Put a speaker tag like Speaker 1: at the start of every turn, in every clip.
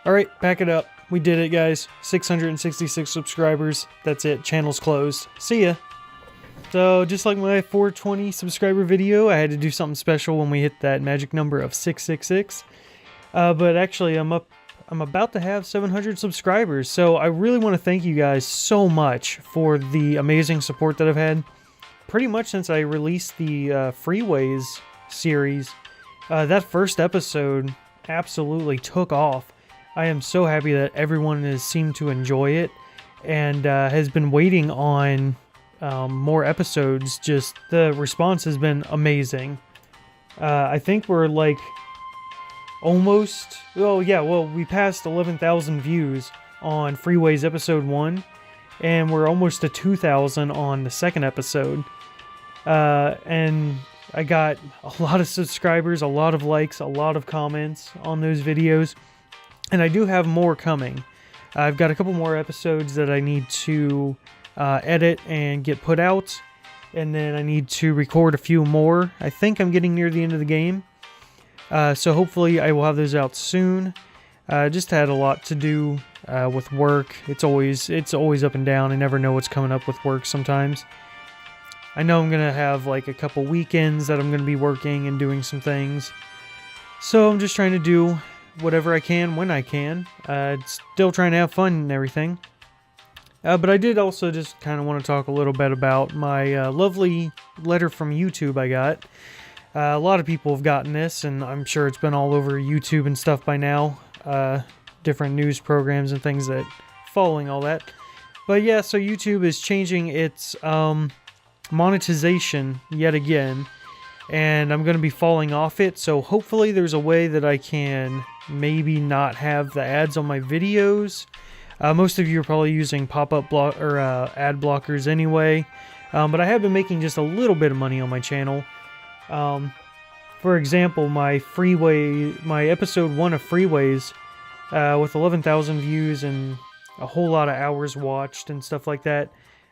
Speaker 1: Alright, back it up. We did it, guys. 666 subscribers. That's it. Channel's closed. See ya. So, just like my 420 subscriber video, I had to do something special when we hit that magic number of 666. But actually, I'm about to have 700 subscribers. So, I really want to thank you guys so much for the amazing support that I've had. Pretty much since I released the Freeways series. That first episode absolutely took off. I am so happy that everyone has seemed to enjoy it and has been waiting on more episodes. Just the response has been amazing. I think we're like almost, we passed 11,000 views on Freeways episode 1 and we're almost to 2,000 on the second episode. And I got a lot of subscribers, a lot of likes, a lot of comments on those videos. And I do have more coming. I've got a couple more episodes that I need to edit and get put out. And then I need to record a few more. I think I'm getting near the end of the game. So hopefully I will have those out soon. Just had a lot to do with work. It's always up and down. I never know what's coming up with work sometimes. I know I'm going to have like a couple weekends that I'm going to be working and doing some things. So I'm just trying to do whatever I can when I can. Still trying to have fun and everything. But I did also just kind of want to talk a little bit about my lovely letter from YouTube I got. A lot of people have gotten this, and I'm sure it's been all over YouTube and stuff by now. Different news programs and things that following all that. But yeah, so YouTube is changing its monetization yet again. And I'm going to be falling off it, so hopefully there's a way that I can maybe not have the ads on my videos. Most of you are probably using pop-up block or ad blockers anyway, but I have been making just a little bit of money on my channel. For example, my episode 1 of Freeways, with 11,000 views and a whole lot of hours watched and stuff like that,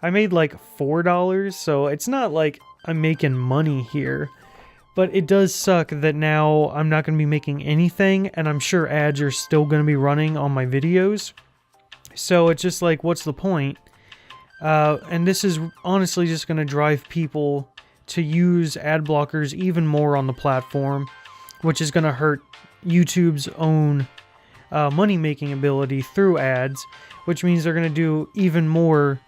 Speaker 1: I made like $4, so it's not like I'm making money here. But it does suck that now I'm not going to be making anything, and I'm sure ads are still going to be running on my videos. So it's just like, what's the point? And this is honestly just going to drive people to use ad blockers even more on the platform, which is going to hurt YouTube's own money-making ability through ads, which means they're going to do even more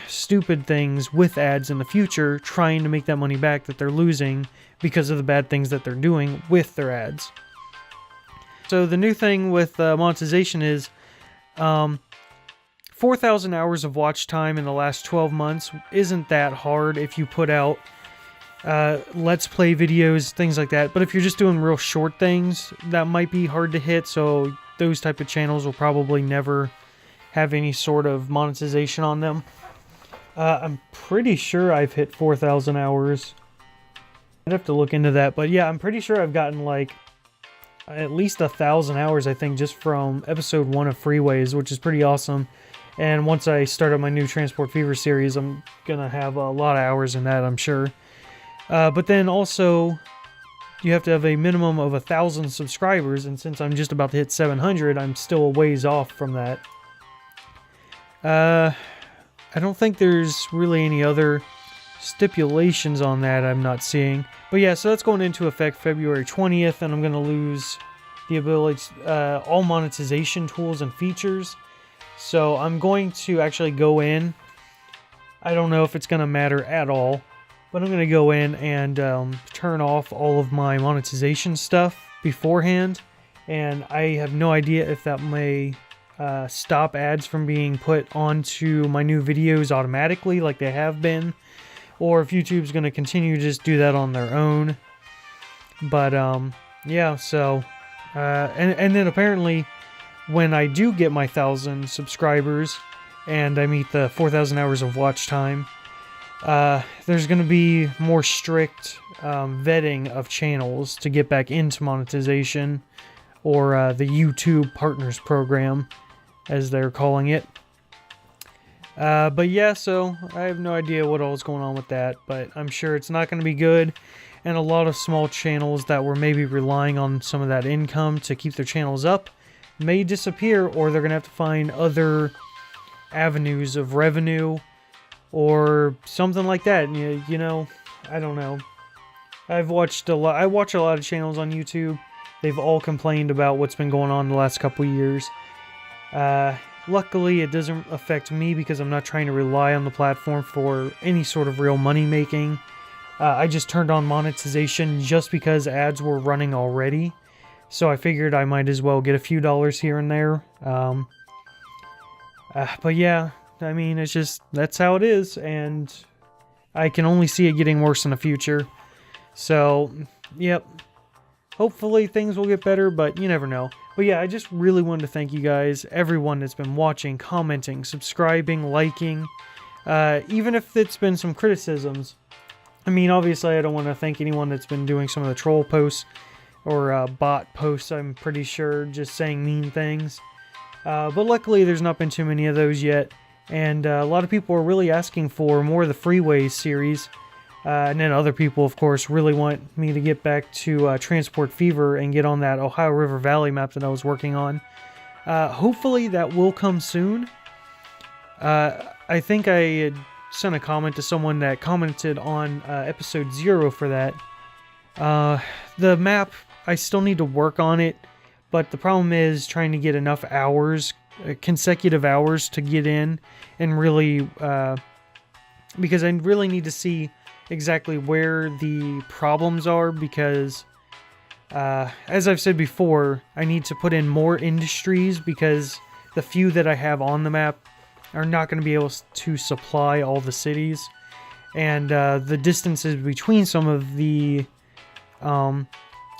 Speaker 1: stupid things with ads in the future, trying to make that money back that they're losing because of the bad things that they're doing with their ads. So the new thing with monetization is 4,000 hours of watch time in the last 12 months isn't that hard if you put out let's play videos, things like that. But if you're just doing real short things, that might be hard to hit, so those type of channels will probably never have any sort of monetization on them. I'm pretty sure I've hit 4,000 hours. I'd have to look into that, but yeah, I'm pretty sure I've gotten like at least 1,000 hours, I think, just from episode 1 of Freeways, which is pretty awesome. And once I start up my new Transport Fever series, I'm gonna have a lot of hours in that, I'm sure. But then also, you have to have a minimum of 1,000 subscribers, and since I'm just about to hit 700, I'm still a ways off from that. I don't think there's really any other stipulations on that I'm not seeing. But yeah, so that's going into effect February 20th, and I'm going to lose the ability to, all monetization tools and features. So I'm going to actually go in. I don't know if it's going to matter at all, but I'm going to go in and turn off all of my monetization stuff beforehand. And I have no idea if that may stop ads from being put onto my new videos automatically like they have been, or if YouTube's going to continue to just do that on their own. But yeah, so and then apparently when I do get my 1,000 subscribers and I meet the 4,000 hours of watch time, there's going to be more strict vetting of channels to get back into monetization, or the YouTube Partners Program, as they're calling it. But yeah, so I have no idea what all is going on with that, but I'm sure it's not going to be good. and a lot of small channels that were maybe relying on some of that income to keep their channels up may disappear, or they're going to have to find other avenues of revenue or something like that. You know, I don't know. I watch a lot of channels on YouTube. They've all complained about what's been going on the last couple years. Luckily, it doesn't affect me because I'm not trying to rely on the platform for any sort of real money making. I just turned on monetization just because ads were running already. So I figured I might as well get a few dollars here and there. But yeah, I mean, it's just, that's how it is. And I can only see it getting worse in the future. So, yep. Hopefully things will get better, but you never know. But yeah, I just really wanted to thank you guys, everyone that's been watching, commenting, subscribing, liking, even if it's been some criticisms. I mean, obviously I don't want to thank anyone that's been doing some of the troll posts or bot posts, I'm pretty sure, just saying mean things. But luckily there's not been too many of those yet, and a lot of people are really asking for more of the Freeways series. And then other people, of course, really want me to get back to Transport Fever and get on that Ohio River Valley map that I was working on. Hopefully that will come soon. I think I had sent a comment to someone that commented on episode 0 for that. The map, I still need to work on it, but the problem is trying to get enough hours, consecutive hours to get in and really, because I really need to see exactly where the problems are, because as I've said before, I need to put in more industries because the few that I have on the map are not going to be able to supply all the cities, and the distances between some of the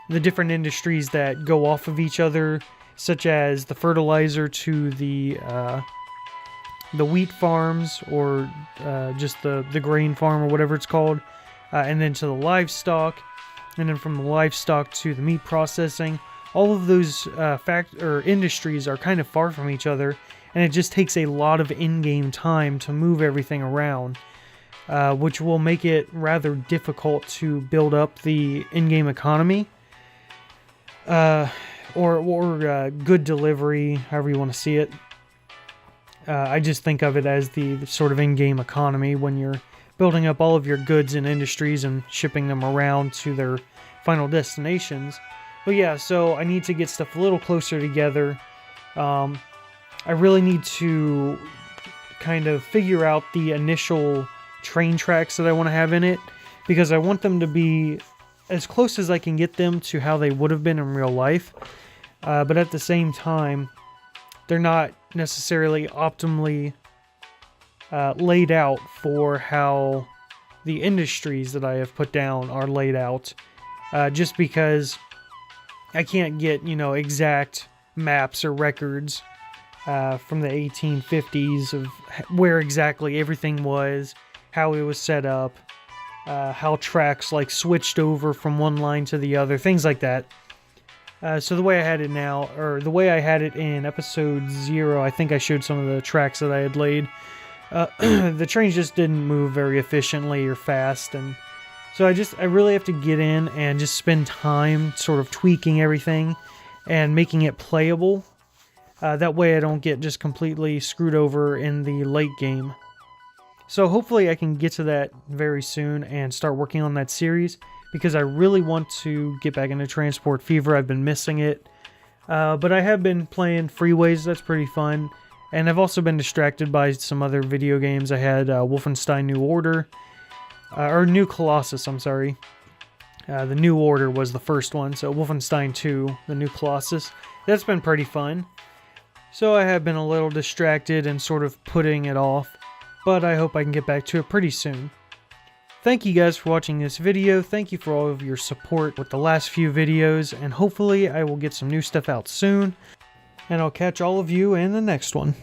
Speaker 1: different industries that go off of each other, such as the fertilizer to the wheat farms, or just the grain farm, or whatever it's called, and then to the livestock, and then from the livestock to the meat processing. All of those industries are kind of far from each other, and it just takes a lot of in-game time to move everything around, which will make it rather difficult to build up the in-game economy, or good delivery, however you want to see it. I just think of it as the sort of in-game economy when you're building up all of your goods and industries and shipping them around to their final destinations. But yeah, so I need to get stuff a little closer together. I really need to kind of figure out the initial train tracks that I want to have in it, because I want them to be as close as I can get them to how they would have been in real life. But at the same time, they're not necessarily optimally laid out for how the industries that I have put down are laid out, just because I can't get, exact maps or records from the 1850s of where exactly everything was, how it was set up, how tracks switched over from one line to the other, things like that. So the way I had it now, or the way I had it in episode 0, I think I showed some of the tracks that I had laid. The trains just didn't move very efficiently or fast, and so I really have to get in and just spend time sort of tweaking everything and making it playable. That way I don't get just completely screwed over in the late game. So hopefully I can get to that very soon and start working on that series, because I really want to get back into Transport Fever. I've been missing it. But I have been playing Freeways. That's pretty fun. And I've also been distracted by some other video games. I had Wolfenstein New Order. Or New Colossus, I'm sorry. The New Order was the first one. So Wolfenstein 2, the New Colossus. That's been pretty fun. So I have been a little distracted and sort of putting it off. But I hope I can get back to it pretty soon. Thank you guys for watching this video. Thank you for all of your support with the last few videos, and hopefully I will get some new stuff out soon. And I'll catch all of you in the next one.